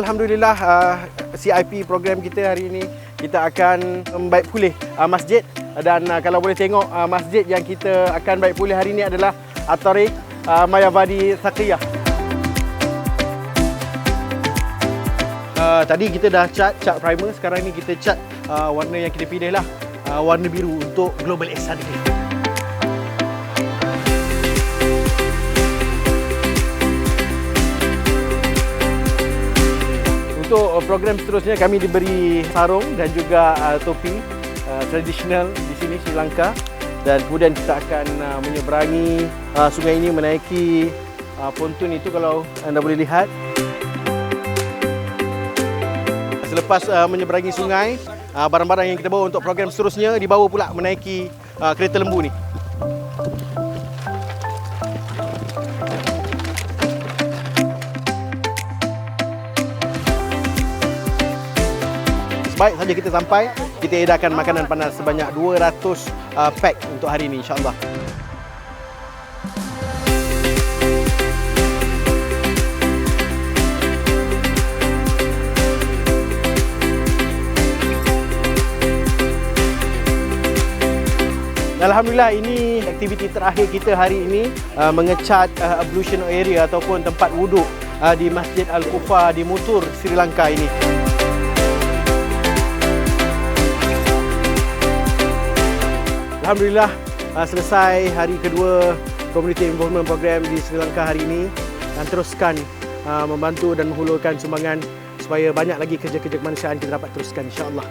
Alhamdulillah, CIP program kita hari ini, kita akan baik pulih masjid. Dan kalau boleh tengok, masjid yang kita akan baik pulih hari ini adalah At-Tariq Mayavadi Thaqiyah. Tadi kita dah cat primer, sekarang ni kita cat warna yang kita pilih lah, warna biru untuk Global Ihsan ni. Untuk program seterusnya kami diberi sarung dan juga topi tradisional di sini Sri Lanka, dan kemudian kita akan menyeberangi sungai ini menaiki pontun itu kalau anda boleh lihat. Selepas menyeberangi sungai, barang-barang yang kita bawa untuk program seterusnya dibawa pula menaiki kereta lembu ni. Baik saja kita sampai, kita edarkan makanan panas sebanyak 200 pack untuk hari ini, insya-Allah. Alhamdulillah, ini aktiviti terakhir kita hari ini, mengecat ablution area ataupun tempat wuduk di Masjid Al-Kufa di Mutur, Sri Lanka ini. Alhamdulillah, selesai hari kedua Community Involvement Program di Sri Lanka hari ini, dan teruskan membantu dan menghulurkan sumbangan supaya banyak lagi kerja-kerja kemanusiaan kita dapat teruskan, insya-Allah.